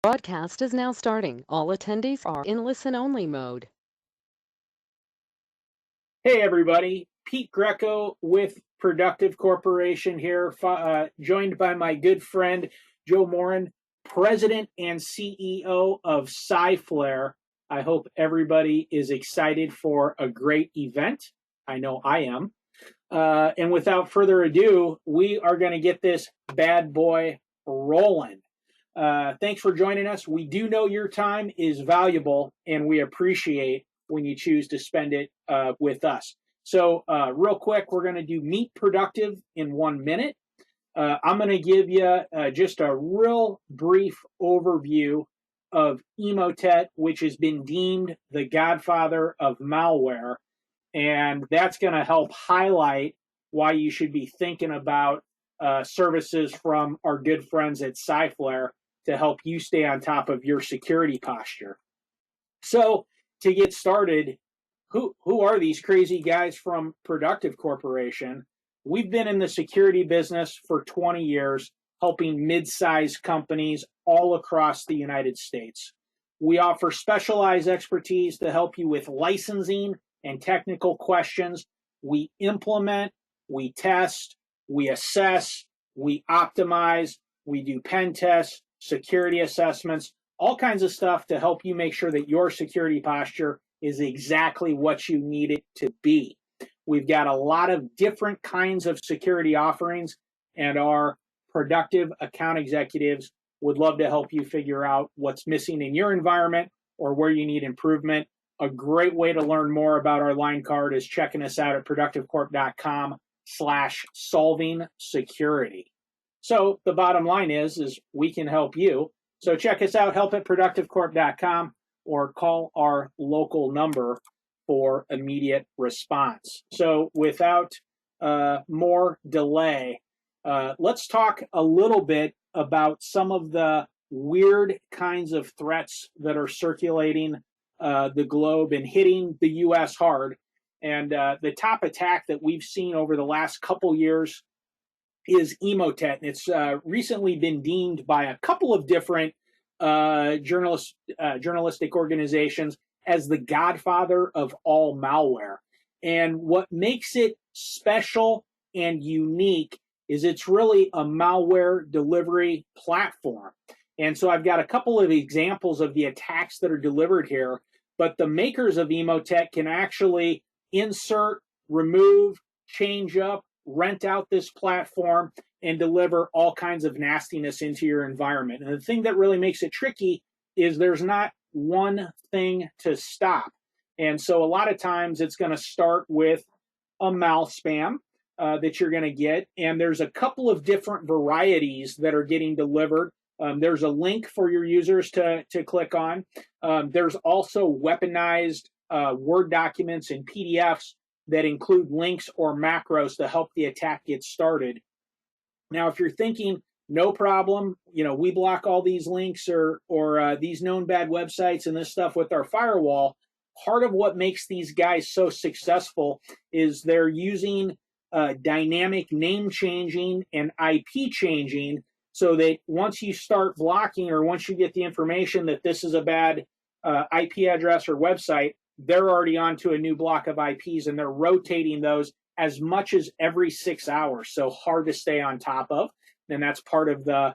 Broadcast is now starting. All attendees are in listen-only mode. Hey everybody, Pete Greco with Productive Corporation here, joined by my good friend Joe Morin, President and CEO of Cyflare. I hope everybody is excited for a great event. I know I am. And without further ado, we are going to get this bad boy rolling. Thanks for joining us. We do know your time is valuable, and we appreciate when you choose to spend it with us. So real quick, we're going to do Meet Productive in 1 minute. I'm going to give you just a real brief overview of Emotet, which has been deemed the godfather of malware. And that's going to help highlight why you should be thinking about services from our good friends at Cyflare to help you stay on top of your security posture. So to get started, who are these crazy guys from Productive Corporation? We've been in the security business for 20 years, helping mid-sized companies all across the United States. We offer specialized expertise to help you with licensing and technical questions. We implement, we test, we assess, we optimize, we do pen tests, security assessments, all kinds of stuff to help you make sure that your security posture is exactly what you need it to be. We've got a lot of different kinds of security offerings, and our productive account executives would love to help you figure out what's missing in your environment or where you need improvement. A great way to learn more about our line card is checking us out at productivecorp.com/solving security. So the bottom line is we can help you. So check us out, help at productivecorp.com, or call our local number for immediate response. So without more delay, let's talk a little bit about some of the weird kinds of threats that are circulating the globe and hitting the U.S. hard. And the top attack that we've seen over the last couple years is Emotet. And it's recently been deemed by a couple of different journalistic organizations as the godfather of all malware. And what makes it special and unique is it's really a malware delivery platform. And so I've got a couple of examples of the attacks that are delivered here, but the makers of Emotet can actually insert, remove, change up, rent out this platform, and deliver all kinds of nastiness into your environment. And the thing that really makes it tricky is there's not one thing to stop. And so a lot of times it's going to start with a mal spam that you're going to get. And there's a couple of different varieties that are getting delivered. There's a link for your users to click on. There's also weaponized Word documents and PDFs that include links or macros to help the attack get started. Now, if you're thinking, no problem, we block all these links or these known bad websites and this stuff with our firewall, part of what makes these guys so successful is they're using dynamic name changing and IP changing, so that once you start blocking or once you get the information that this is a bad IP address or website, they're already onto a new block of IPs, and they're rotating those as much as every 6 hours. So hard to stay on top of, and that's part of the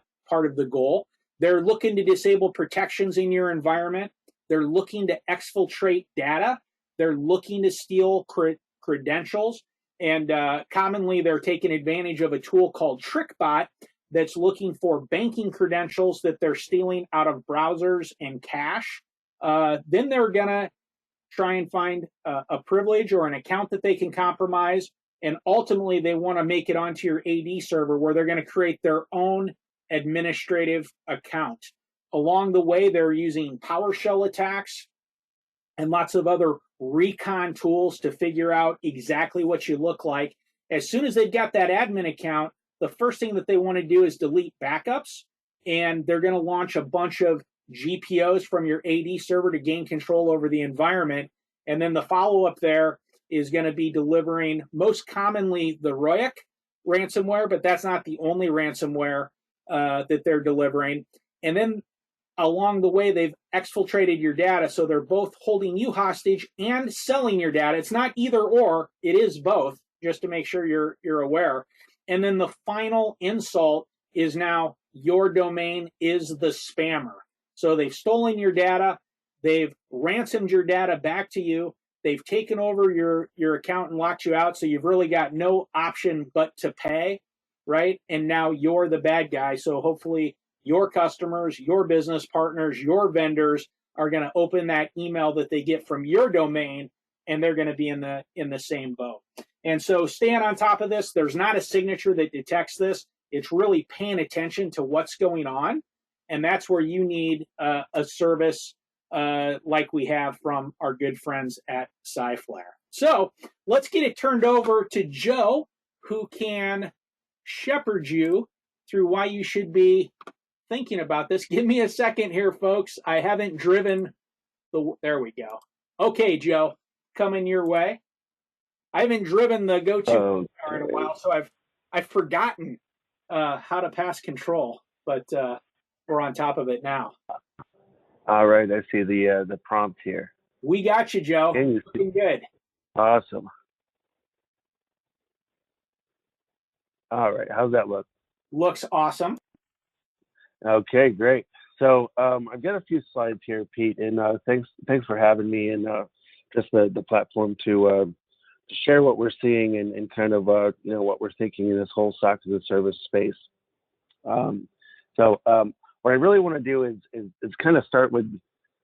goal. They're looking to disable protections in your environment. They're looking to exfiltrate data. They're looking to steal credentials, and commonly they're taking advantage of a tool called TrickBot that's looking for banking credentials that they're stealing out of browsers and cache. Then they're gonna try and find a privilege or an account that they can compromise. And ultimately, they want to make it onto your AD server where they're going to create their own administrative account. Along the way, they're using PowerShell attacks and lots of other recon tools to figure out exactly what you look like. As soon as they've got that admin account, the first thing that they want to do is delete backups. And they're going to launch a bunch of GPOs from your AD server to gain control over the environment. And then the follow-up there is going to be delivering most commonly the Royak ransomware, but that's not the only ransomware that they're delivering. And then along the way, they've exfiltrated your data. So they're both holding you hostage and selling your data. It's not either or, it is both, just to make sure you're aware. And then the final insult is now your domain is the spammer. So they've stolen your data, they've ransomed your data back to you, they've taken over your account and locked you out. So you've really got no option but to pay, right? And now you're the bad guy. So hopefully your customers, your business partners, your vendors are going to open that email that they get from your domain, and they're going to be in the same boat. And so staying on top of this, there's not a signature that detects this. It's really paying attention to what's going on. And that's where you need a service like we have from our good friends at Cyflare. So let's get it turned over to Joe, who can shepherd you through why you should be thinking about this. Give me a second here, folks. I haven't driven there we go. Okay, Joe, coming your way. I haven't driven the go-to car in a while, so I've forgotten how to pass control, but we're on top of it now. All right, I see the prompt here. We got you, Joe. Looking good. Awesome. All right, how's that look? Looks awesome. Okay, great. So I've got a few slides here, Pete, and thanks for having me and just the platform to share what we're seeing and kind of what we're thinking in this whole SOC as a service space. What I really want to do is kind of start with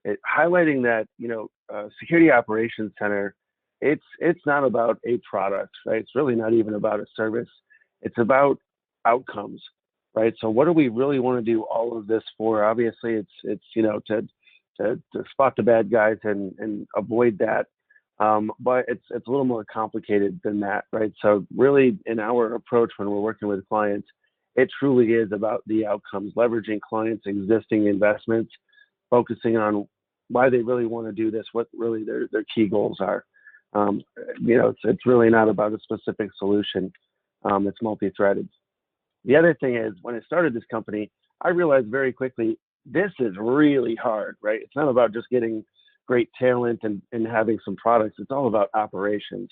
highlighting that Security Operations Center, it's not about a product, right? It's really not even about a service. It's about outcomes, right? So what do we really want to do all of this for? Obviously, it's to spot the bad guys and avoid that. But it's a little more complicated than that, right? So really, in our approach when we're working with clients, it truly is about the outcomes, leveraging clients' existing investments, focusing on why they really want to do this, what really their key goals are. It's really not about a specific solution. It's multi-threaded. The other thing is, when I started this company, I realized very quickly, this is really hard, right? It's not about just getting great talent and having some products. It's all about operations.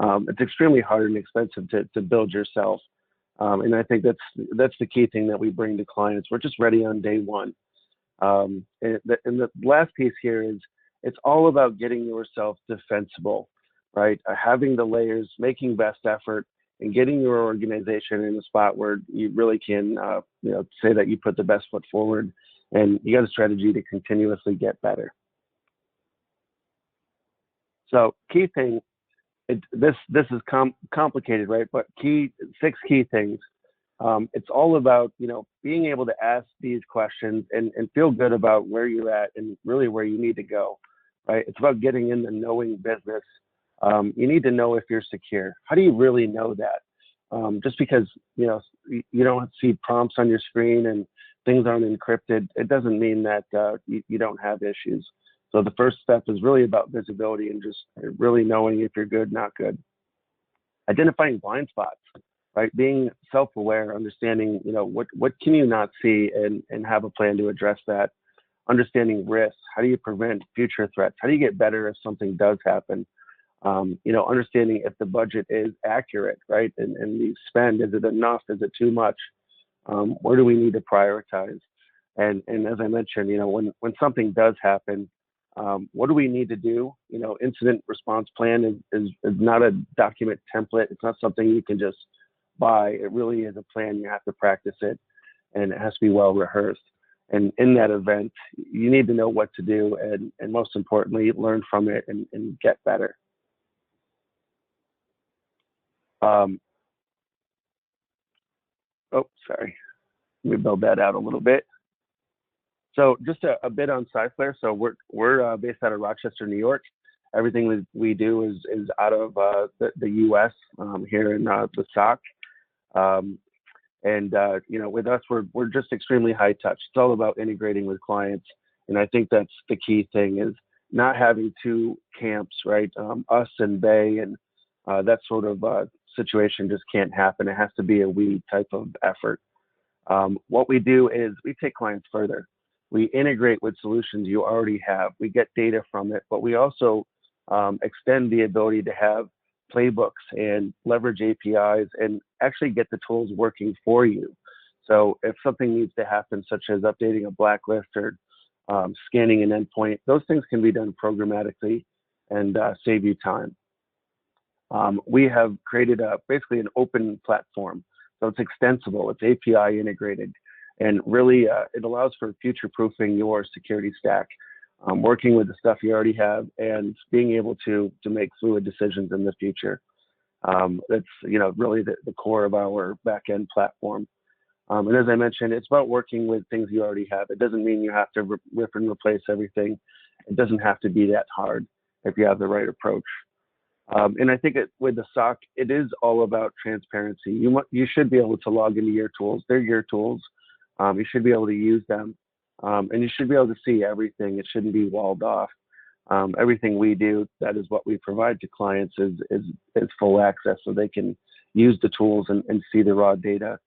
It's extremely hard and expensive to build yourself. And I think that's the key thing that we bring to clients. We're just ready on day one. And the last piece here is it's all about getting yourself defensible, right? Having the layers, making best effort, and getting your organization in a spot where you really can, say that you put the best foot forward, and you got a strategy to continuously get better. So key thing, this is complicated, right? But six key things. It's all about being able to ask these questions and feel good about where you're at and really where you need to go, right? It's about getting in the knowing business. You need to know if you're secure. How do you really know that? Just because you don't see prompts on your screen and things aren't encrypted, it doesn't mean that you don't have issues. So the first step is really about visibility and just really knowing if you're good, not good. Identifying blind spots, right? Being self-aware, understanding, what can you not see and have a plan to address that. Understanding risks. How do you prevent future threats? How do you get better if something does happen? Understanding if the budget is accurate, right? And the spend, is it enough? Is it too much? Where do we need to prioritize? And as I mentioned, when something does happen, what do we need to do? Incident response plan is not a document template. It's not something you can just buy. It really is a plan. You have to practice it, and it has to be well rehearsed. And in that event, you need to know what to do, and most importantly, learn from it and get better. Sorry. Let me build that out a little bit. So just a bit on Cyflare. So we're based out of Rochester, New York. Everything we do is out of the U.S. Here in the SOC. With us, we're just extremely high touch. It's all about integrating with clients, and I think that's the key thing, is not having two camps, right? Us and they, and that sort of situation just can't happen. It has to be a we type of effort. What we do is we take clients further. We integrate with solutions you already have. We get data from it, but we also extend the ability to have playbooks and leverage APIs and actually get the tools working for you. So if something needs to happen, such as updating a blacklist or scanning an endpoint, those things can be done programmatically and save you time. We have created basically an open platform. So it's extensible, it's API integrated, and really it allows for future-proofing your security stack, working with the stuff you already have and being able to make fluid decisions in the future. That's really the core of our back-end platform. And as I mentioned, it's about working with things you already have. It doesn't mean you have to rip and replace everything. It doesn't have to be that hard if you have the right approach. And I think with the SOC, it is all about transparency. You should be able to log into your tools. They're your tools. You should be able to use them. And you should be able to see everything. It shouldn't be walled off. Everything we do, that is what we provide to clients, is full access, so they can use the tools and see the raw data.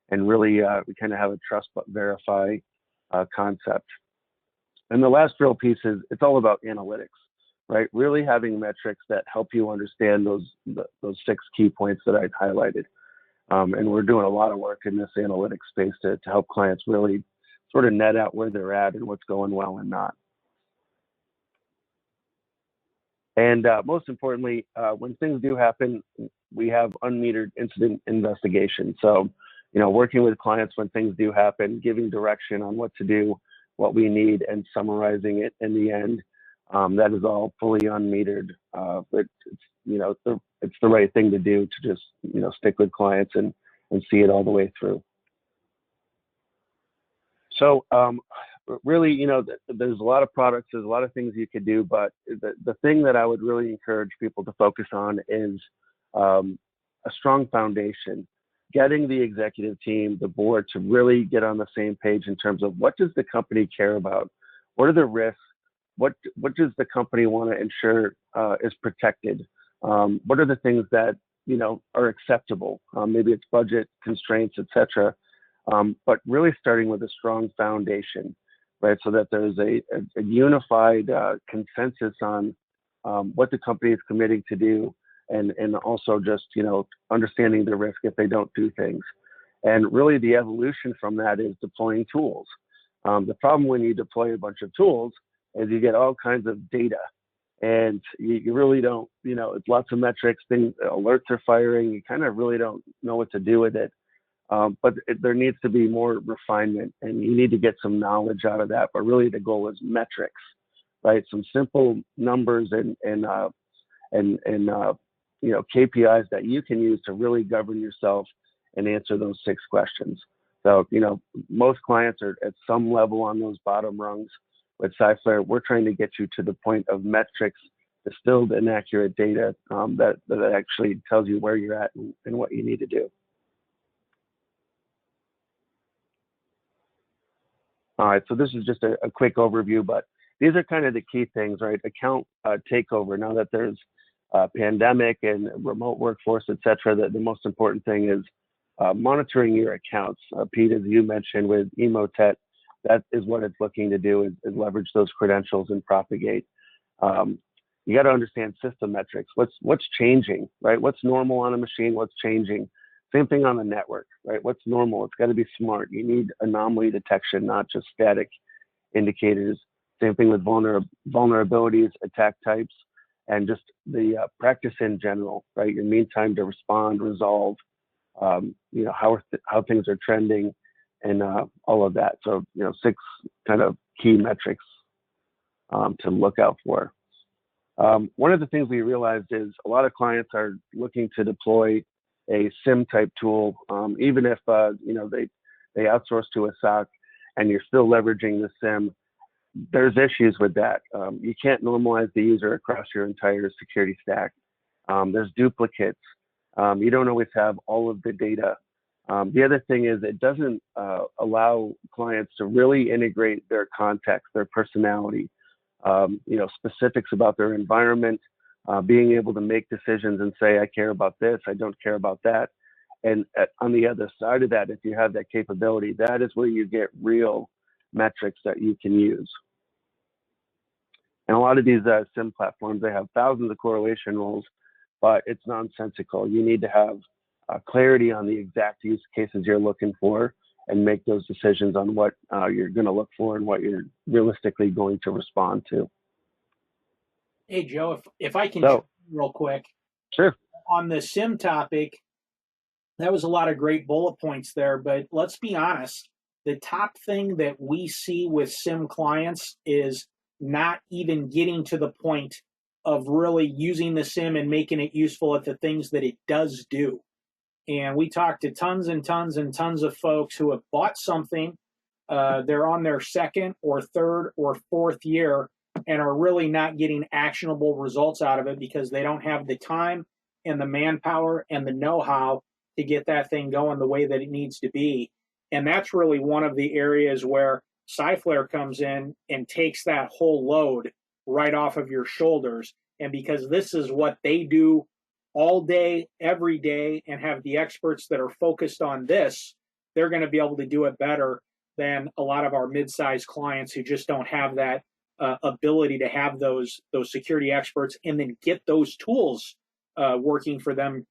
And really, we kind of have a trust but verify concept. And the last real piece is it's all about analytics, right? Really having metrics that help you understand those 6 key points that I'd highlighted. And we're doing a lot of work in this analytics space to help clients really sort of net out where they're at and what's going well and not. And most importantly, when things do happen, we have unmetered incident investigation. So, working with clients when things do happen, giving direction on what to do, what we need, and summarizing it in the end. That is all fully unmetered, but it's the right thing to do to just stick with clients and see it all the way through. So really, there's a lot of products, there's a lot of things you could do, but the thing that I would really encourage people to focus on is a strong foundation. Getting the executive team, the board, to really get on the same page in terms of what does the company care about? What are the risks? What does the company want to ensure is protected? What are the things that are acceptable? Maybe it's budget constraints, etc. But really starting with a strong foundation, right? So that there's a unified consensus on what the company is committing to do, and also just understanding the risk if they don't do things. And really the evolution from that is deploying tools. The problem when you deploy a bunch of tools is you get all kinds of data, and you really don't, it's lots of metrics, things, alerts are firing, you kind of really don't know what to do with it. But there needs to be more refinement, and you need to get some knowledge out of that. But really the goal is metrics, right? Some simple numbers and KPIs that you can use to really govern yourself and answer those 6 questions. So, most clients are at some level on those bottom rungs. With Cyflare, we're trying to get you to the point of metrics, distilled and accurate data that actually tells you where you're at and what you need to do. All right, so this is just a quick overview, but these are kind of the key things, right? Account takeover. Now that there's a pandemic and remote workforce, et cetera, the most important thing is monitoring your accounts. Pete, as you mentioned with Emotet, that is what it's looking to do, is leverage those credentials and propagate. You got to understand system metrics. What's changing, right? What's normal on a machine? What's changing? Same thing on the network, right? What's normal? It's got to be smart. You need anomaly detection, not just static indicators. Same thing with vulnerabilities, attack types, and just the practice in general, right? Your mean time to respond, resolve, how things are trending, and all of that. So, 6 kind of key metrics to look out for. One of the things we realized is a lot of clients are looking to deploy a SIM type tool, even if they outsource to a SOC and you're still leveraging the SIM. There's issues with that. You can't normalize the user across your entire security stack. There's duplicates. You don't always have all of the data. The other thing is it doesn't allow clients to really integrate their context, their personality, specifics about their environment, being able to make decisions and say, I care about this, I don't care about that. And on the other side of that, if you have that capability, that is where you get real metrics that you can use. And a lot of these SIM platforms, they have thousands of correlation rules, but it's nonsensical. You need to have clarity on the exact use cases you're looking for and make those decisions on what you're going to look for and what you're realistically going to respond to. Hey, Joe, if I can jump in real quick. Sure. On the SIM topic, that was a lot of great bullet points there, but let's be honest. The top thing that we see with SIM clients is not even getting to the point of really using the SIM and making it useful at the things that it does do. And we talked to tons and tons and tons of folks who have bought something. They're on their second or third or fourth year and are really not getting actionable results out of it because they don't have the time and the manpower and the know-how to get that thing going the way that it needs to be. And that's really one of the areas where Cyflare comes in and takes that whole load right off of your shoulders. And because this is what they do all day, every day, and have the experts that are focused on this, they're going to be able to do it better than a lot of our mid-sized clients who just don't have that ability to have those security experts and then get those tools working for them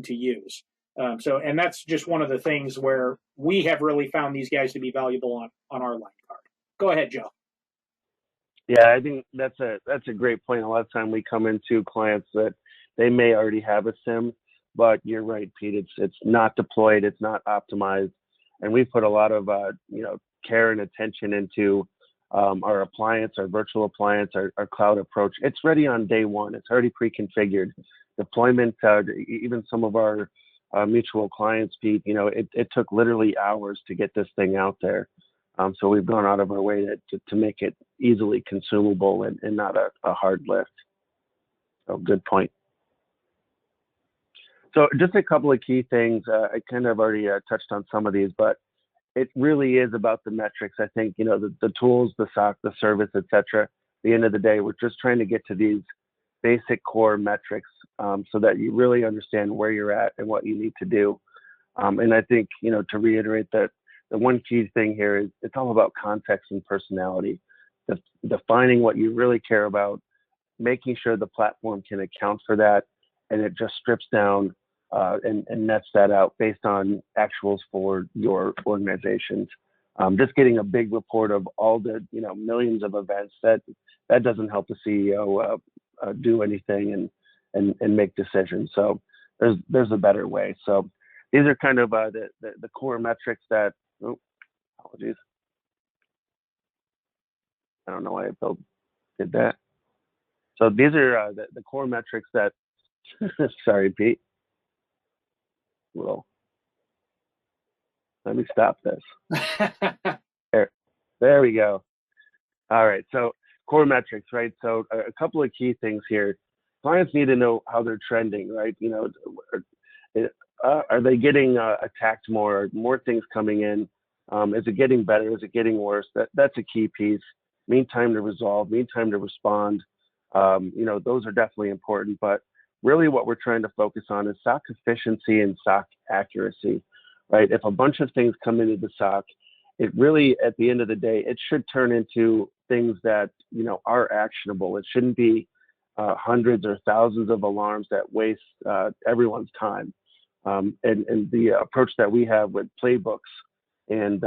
to use. And that's just one of the things where we have really found these guys to be valuable on our line card. Go ahead, Joe. Yeah, I think that's a great point. A lot of time we come into clients that they may already have a SIM, but you're right, Pete. It's not deployed, it's not optimized, and we put a lot of care and attention into our appliance, our virtual appliance, our cloud approach. It's ready on day one. It's already pre-configured. Deployment, even some of our mutual clients, Pete, it took literally hours to get this thing out there. So we've gone out of our way to make it easily consumable and not a hard lift. So good point. So just a couple of key things. I kind of already touched on some of these, but it really is about the metrics. I think, the tools, the SOC, the service, et cetera. At the end of the day, we're just trying to get to these basic core metrics so that you really understand where you're at and what you need to do. And I think, to reiterate that the one key thing here is it's all about context and personality, defining what you really care about, making sure the platform can account for that, and it just strips down and nets that out based on actuals for your organizations. Just getting a big report of all the millions of events that doesn't help the CEO do anything and make decisions. So there's a better way. So these are kind of the core metrics that. Oh, apologies. I don't know why I did that. So these are the core metrics that. Sorry, Pete. Well, let me stop this. There we go. All right. So core metrics, right? So a couple of key things here. Clients need to know how they're trending, right? Are they getting attacked more? Are more things coming in? Is it getting better? Is it getting worse? That's a key piece. Mean time to resolve, mean time to respond. Those are definitely important. But really what we're trying to focus on is SOC efficiency and SOC accuracy, right? If a bunch of things come into the SOC, it really, at the end of the day, it should turn into things that, are actionable. It shouldn't be hundreds or thousands of alarms that waste everyone's time. And the approach that we have with playbooks and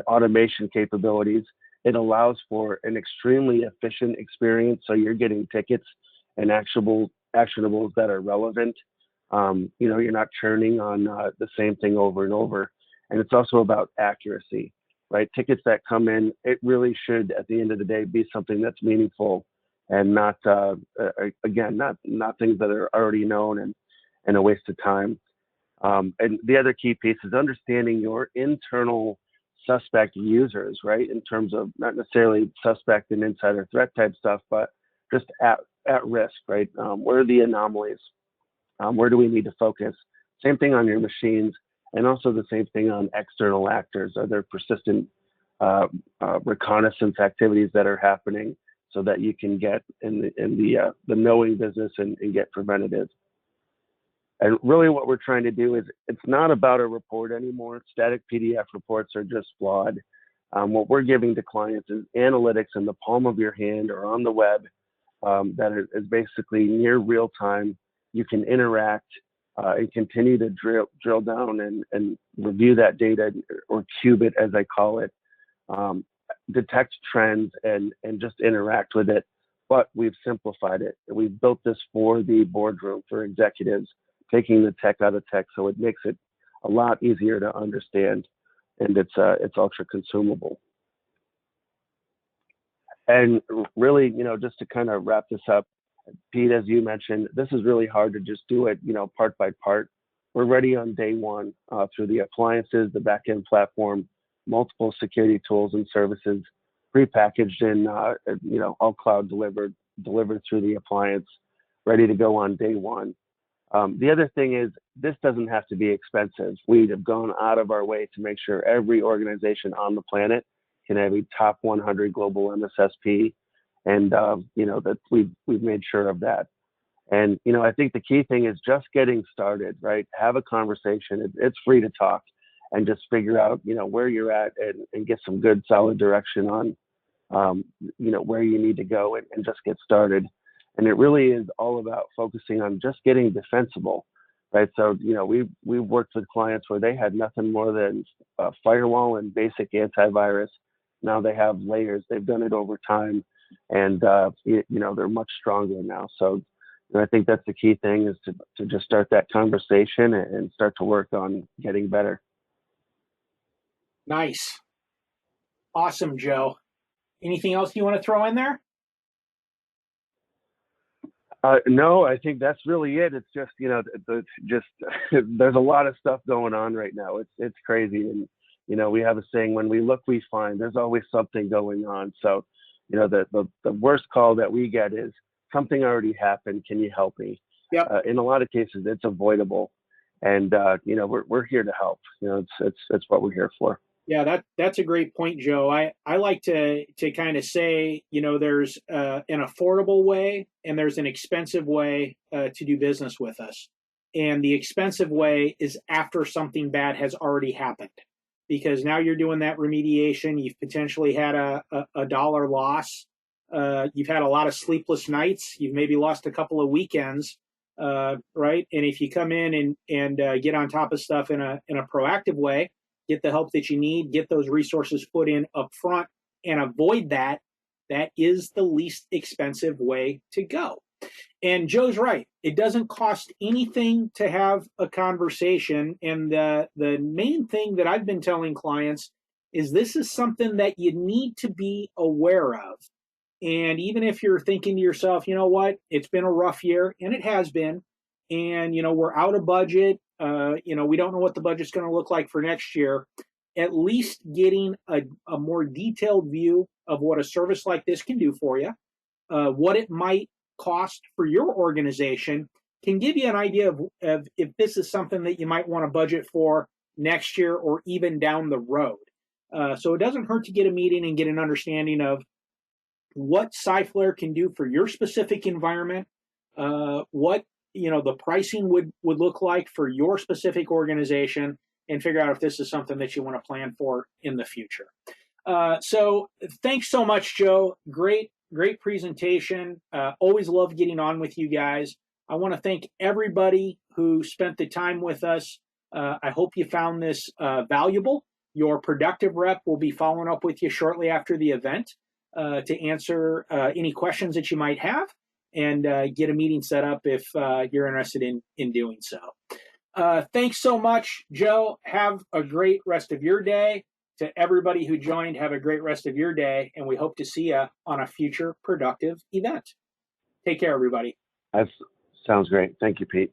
automation capabilities, it allows for an extremely efficient experience. So you're getting tickets and actionables that are relevant. You're not churning on the same thing over and over. And it's also about accuracy, right? Tickets that come in, it really should, at the end of the day, be something that's meaningful and not, again, not things that are already known and a waste of time. And the other key piece is understanding your internal suspect users, right? In terms of not necessarily suspect and insider threat type stuff, but just at risk, right? Where are the anomalies? Where do we need to focus? Same thing on your machines, and also the same thing on external actors. Are there persistent reconnaissance activities that are happening so that you can get in the knowing business and get preventative? And really what we're trying to do is, it's not about a report anymore. Static PDF reports are just flawed. What we're giving to clients is analytics in the palm of your hand or on the web that is basically near real time. You can interact and continue to drill down and review that data, or cube it as I call it, detect trends and just interact with it. But we've simplified it. We've built this for the boardroom, for executives, taking the tech out of tech, so it makes it a lot easier to understand, and it's ultra consumable. And really, just to kind of wrap this up, Pete, as you mentioned, this is really hard to just do it, part by part. We're ready on day one through the appliances, the backend platform, multiple security tools and services, prepackaged in, all cloud delivered through the appliance, ready to go on day one. The other thing is, this doesn't have to be expensive. We have gone out of our way to make sure every organization on the planet can have a top 100 global MSSP, and that we've made sure of that. And I think the key thing is just getting started, right? Have a conversation. It's free to talk, and just figure out where you're at, and get some good solid direction on where you need to go, and just get started. And it really is all about focusing on just getting defensible, right? So we've worked with clients where they had nothing more than a firewall and basic antivirus. Now they have layers. They've done it over time, and they're much stronger now. So I think that's the key thing, is to just start that conversation and start to work on getting better. Nice. Awesome, Joe. Anything else you want to throw in there? No, I think that's really it. It's just, there's a lot of stuff going on right now. It's crazy. And, we have a saying, when we look, we find. There's always something going on. So, the worst call that we get is, something already happened. Can you help me? Yep. In a lot of cases, it's avoidable. And, we're here to help. It's what we're here for. Yeah, that's a great point, Joe. I like to kind of say, there's an affordable way and there's an expensive way to do business with us. And the expensive way is after something bad has already happened, because now you're doing that remediation. You've potentially had a dollar loss. You've had a lot of sleepless nights. You've maybe lost a couple of weekends, right? And if you come in and get on top of stuff in a proactive way, get the help that you need, get those resources put in up front, and avoid that is the least expensive way to go. And Joe's right. It doesn't cost anything to have a conversation. And the main thing that I've been telling clients is, this is something that you need to be aware of. And even if you're thinking to yourself, you know what, it's been a rough year, and it has been, and we're out of budget, we don't know what the budget's going to look like for next year, at least getting a more detailed view of what a service like this can do for you, what it might cost for your organization, can give you an idea of if this is something that you might want to budget for next year or even down the road. So it doesn't hurt to get a meeting and get an understanding of what Cyflare can do for your specific environment, what the pricing would look like for your specific organization, and figure out if this is something that you want to plan for in the future. So thanks so much, Joe. Great presentation. Always love getting on with you guys. I want to thank everybody who spent the time with us. I hope you found this valuable. Your productive rep will be following up with you shortly after the event to answer any questions that you might have, and get a meeting set up if you're interested in doing so. Thanks so much, Joe. Have a great rest of your day. To everybody who joined, have a great rest of your day, and we hope to see you on a future productive event. Take care, everybody. That sounds great. Thank you, Pete.